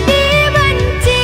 Dibenci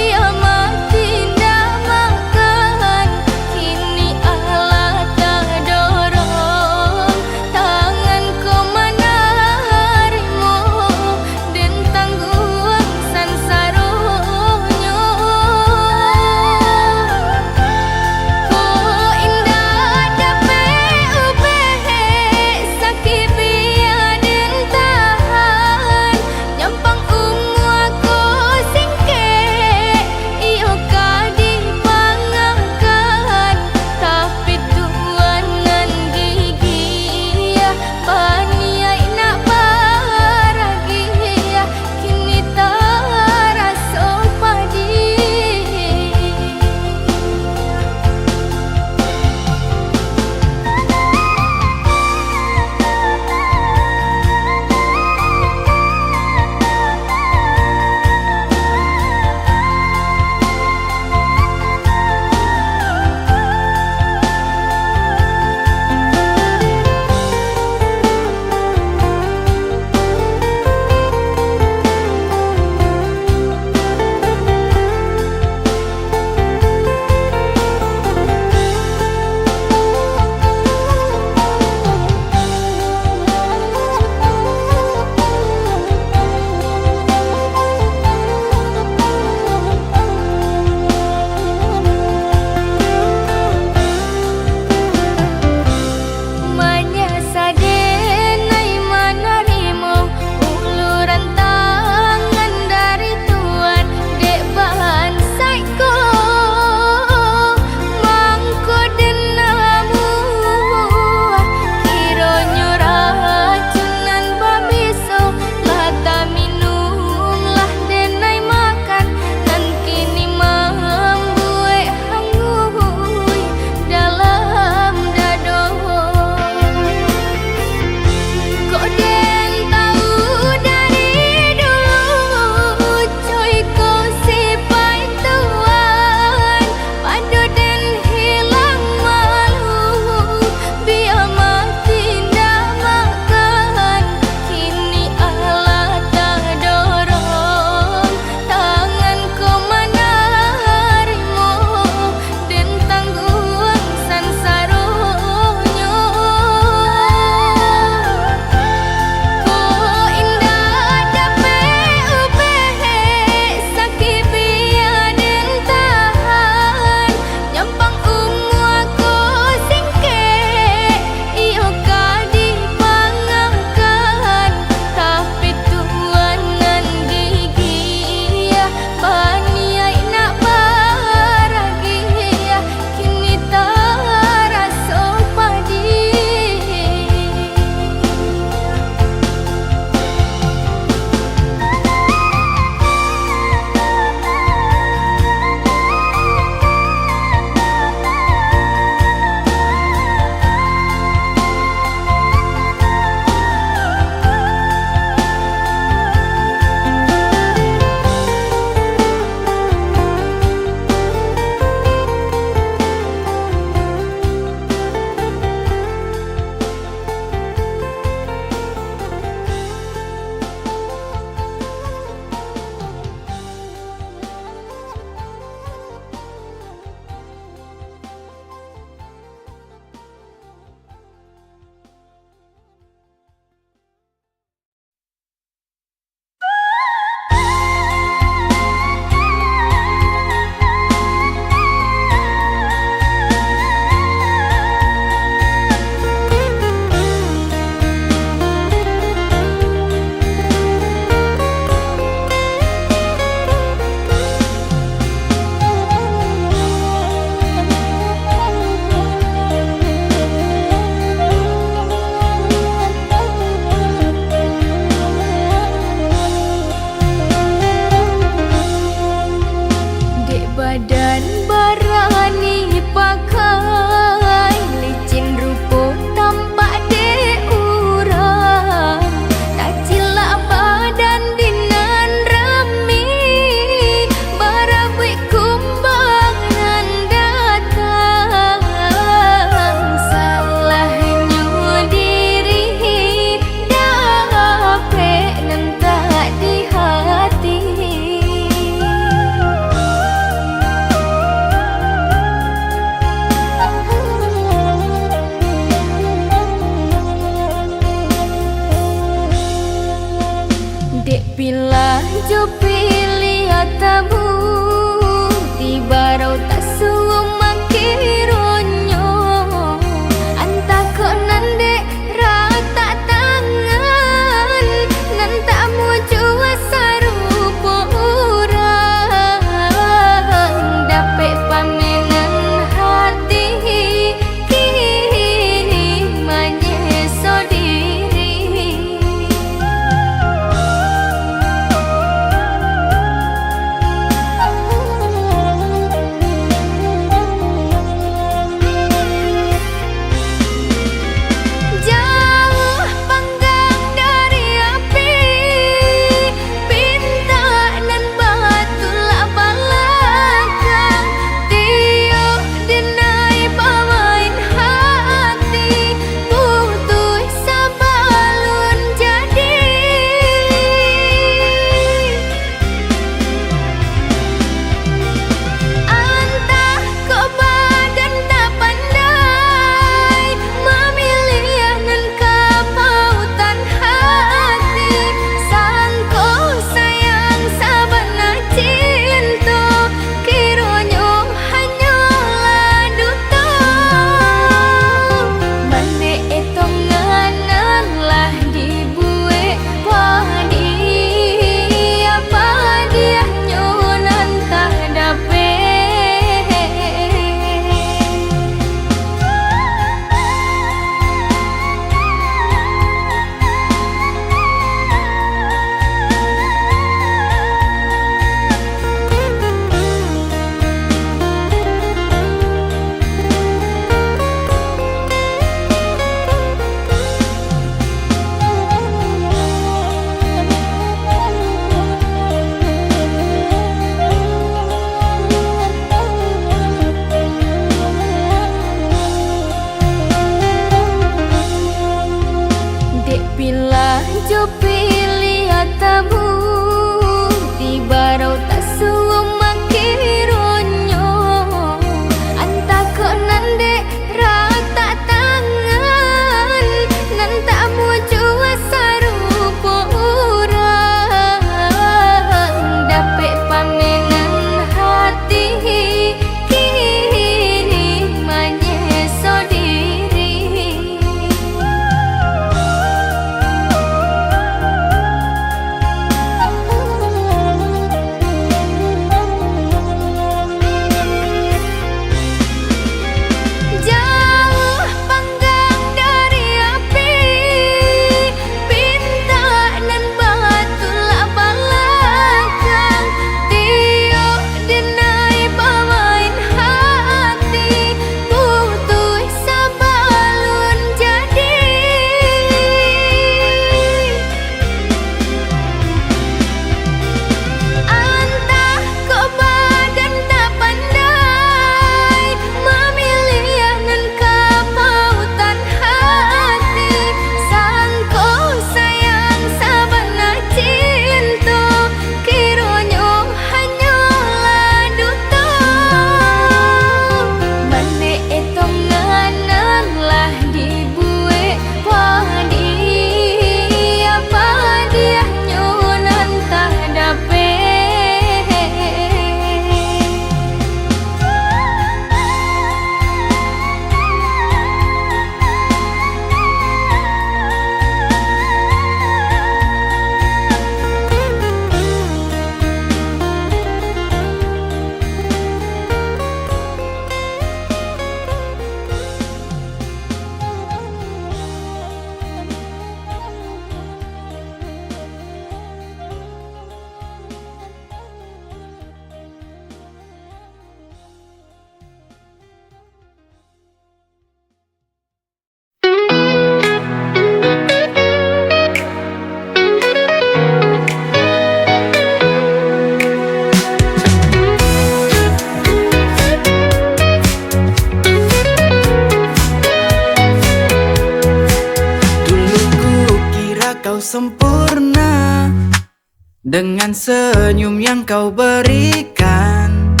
Dengan senyum yang kau berikan,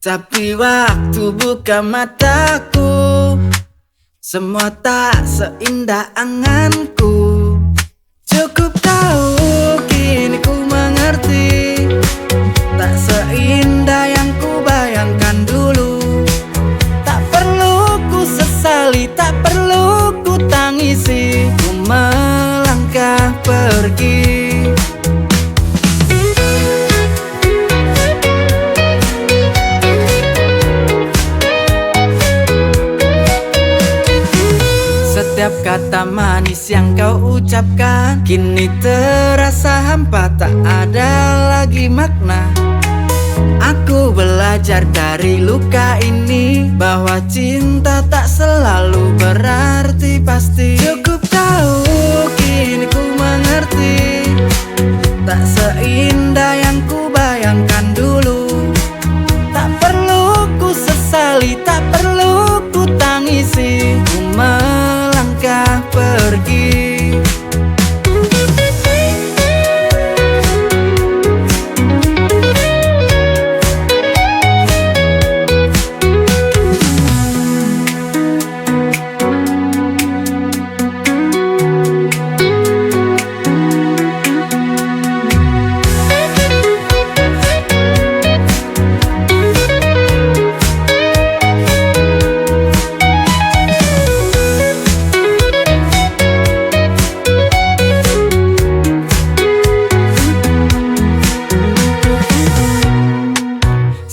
tapi waktu buka mataku, semua tak seindah anganku. Cukup tahu kini ku mengerti, tak seindah yang ku bayangkan dulu. Tak perlu ku sesali, tak perlu ku tangisi, ku melangkah pergi. Setiap kata manis yang kau ucapkan kini terasa hampa, tak ada lagi makna. Aku belajar dari luka ini, bahwa cinta tak selalu berarti pasti. Cukup tahu kini ku mengerti, tak seindah yang ku bayangkan dulu. Tak perlu ku sesali, tak perlu ku tangisi, ku melangkah pergi.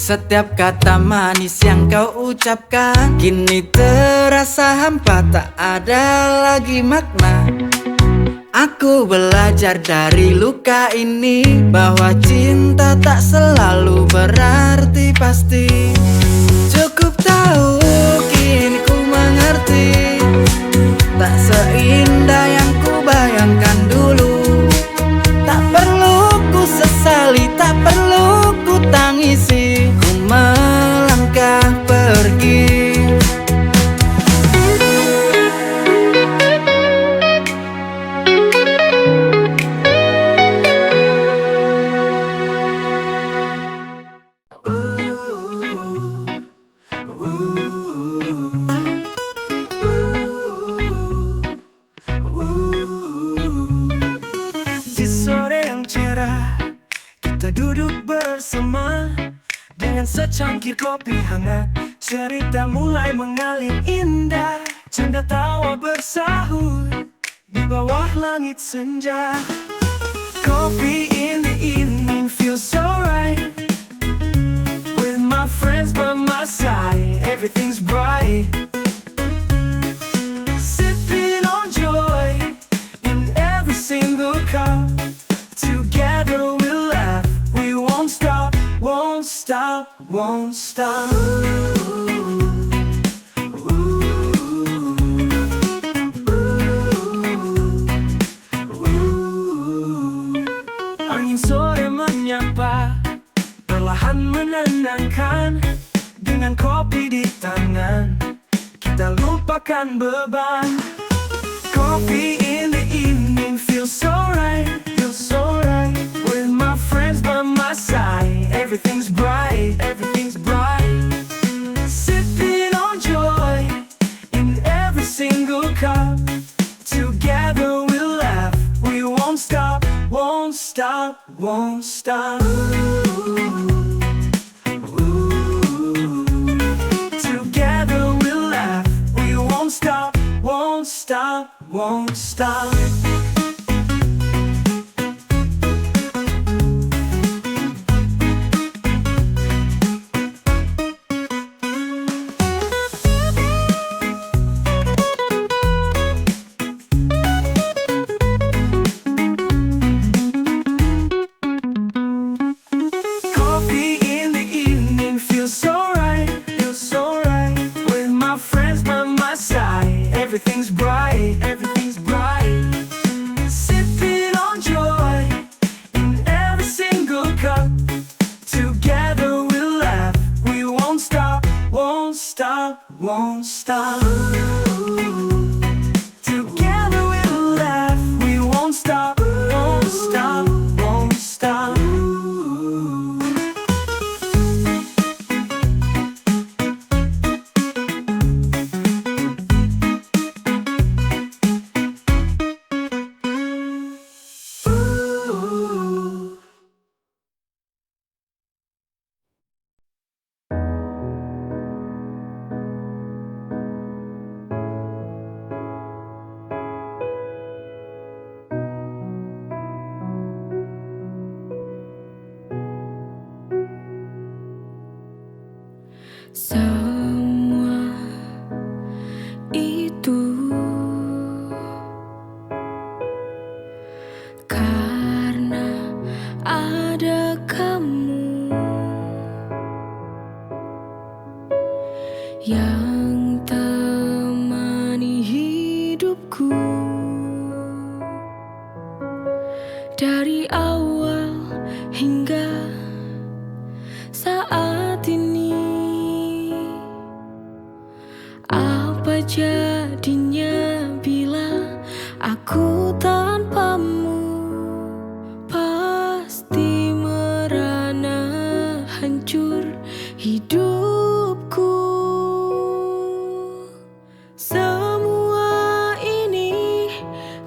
Setiap kata manis yang kau ucapkan kini terasa hampa, tak ada lagi makna. Aku belajar dari luka ini, bahwa cinta tak selalu berarti pasti. Cukup tahu kini ku mengerti, tak seindah yang ku bayangkan dulu. Tak perlu ku sesali, tak perlu ku tangisi, ku melangkah pergi. Di sore yang cerah, kita duduk bersama dengan secangkir kopi hangat. Cerita mulai mengalir indah, canda tawa bersahur di bawah langit senja. Coffee in the evening feels so right, with my friends by my side, everything's bright. Sipping on joy in every single cup. Together we'll laugh, we won't stop, won't stop, won't stop. Angin sore menyapa, perlahan menenangkan. Dengan kopi di tangan, kita lupakan beban. Coffee in the evening feels so right, feels so right. With my friends by my side, everything's bright, everything's bright. Sipping on joy in every single cup. Together we'll laugh, we won't stop, won't stop, won't stop. Together we'll laugh, we won't stop, won't stop, won't stop. Coffee in the evening feels so right, feels so right. With my friends by my side, everything's bright, everything's bright. Sipping on joy in every single cup. Together we'll laugh, we won't stop, won't stop, won't stop. Together we'll laugh, we won't stop, won't stop, won't stop. Semua itu karena ada kamu yang temani hidupku dari awal hingga saat ini. Apa jadinya bila aku tanpamu? Pasti merana, hancur hidupku. Semua ini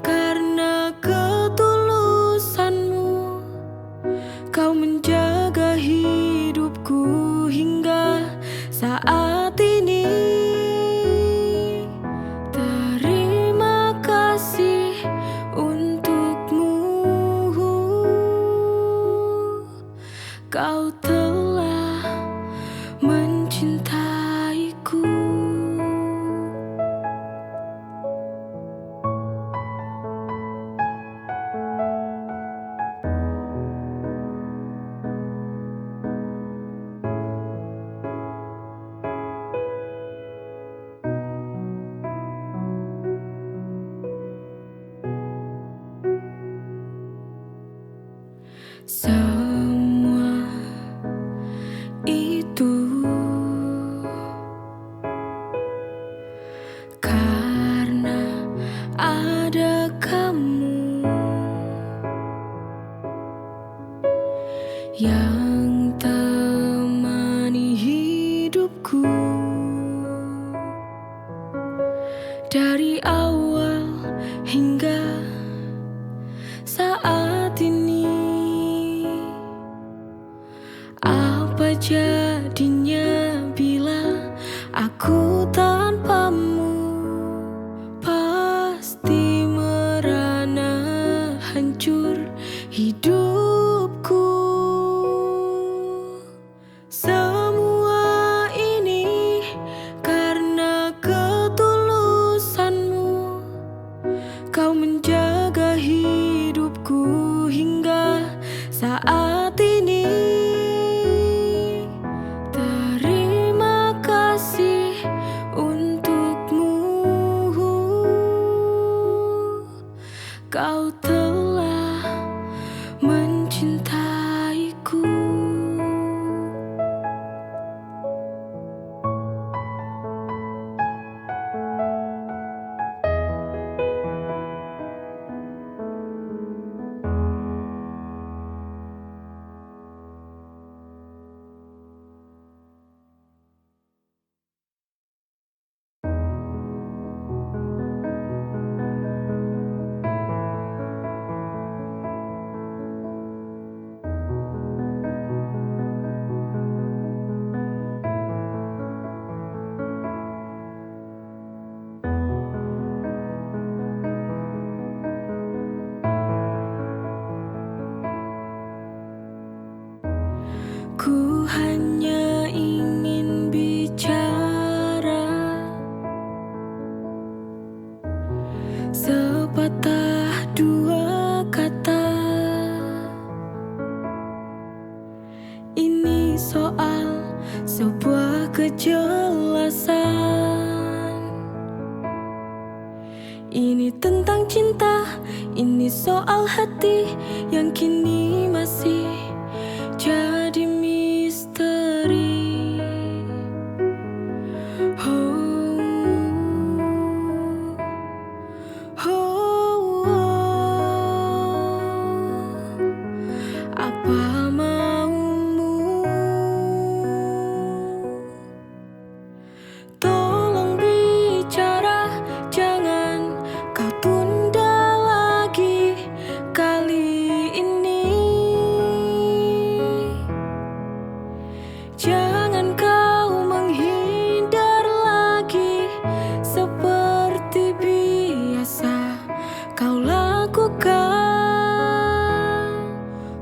karena ketulusanmu. Kau menjaga hidupku hingga saat ini. Terima kasih untukmu. Kau telah mencintaiku. Semua itu karena ada kamu yang temani hidupku dari awal hingga saat ini. Apa jadinya bila aku tanpamu? Pasti merana, hancur hidupku. Semua ini karena ketulusanmu. Kau menjaga hidupku hingga saat ini. Terima kasih untukmu. Kau telah mencintaiku. Ku hanya ingin bicara sepatah dua kata. Ini soal sebuah kejelasan. Ini tentang cinta, ini soal hati yang kini masih jadi misteri. Oh, oh, oh. Apa maumu? Tolong bicara, jangan kau tunda lagi kali ini. Jangan kau menghindar lagi seperti biasa kau lakukan.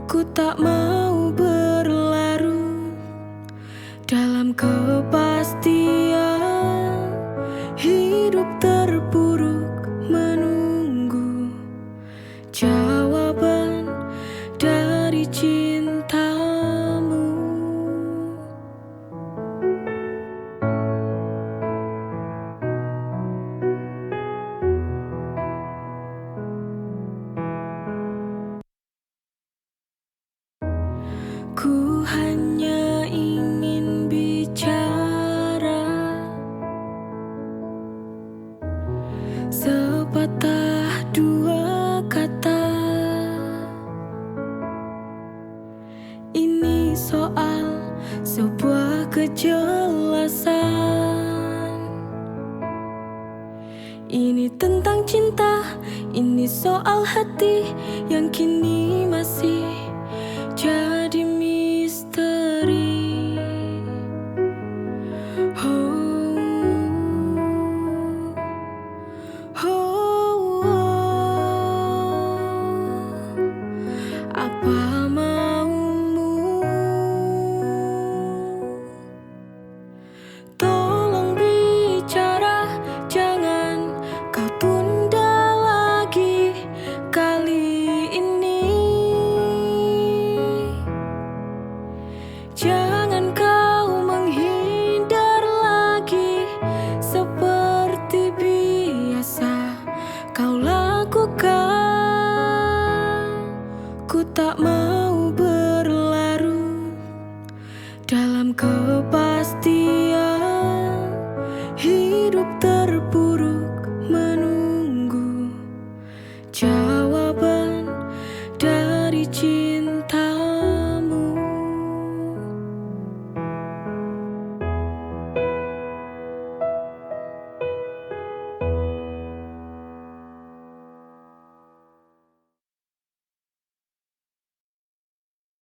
Ku tak mau berlarut dalam kepastian hidup terpuruk menunggu jawaban dari cintamu. Ku hanya ingin bicara sepatah dua kata. Ini soal sebuah kejelasan. Ini tentang cinta, ini soal hati yang kini masih jadi misteri. Oh, oh, oh. Apa maumu? Tolong bicara, jangan kau tunda lagi kali ini. Jangan kau menghindar lagi seperti biasa kau lakukan. Ku tak mau berlarut dalam kepastian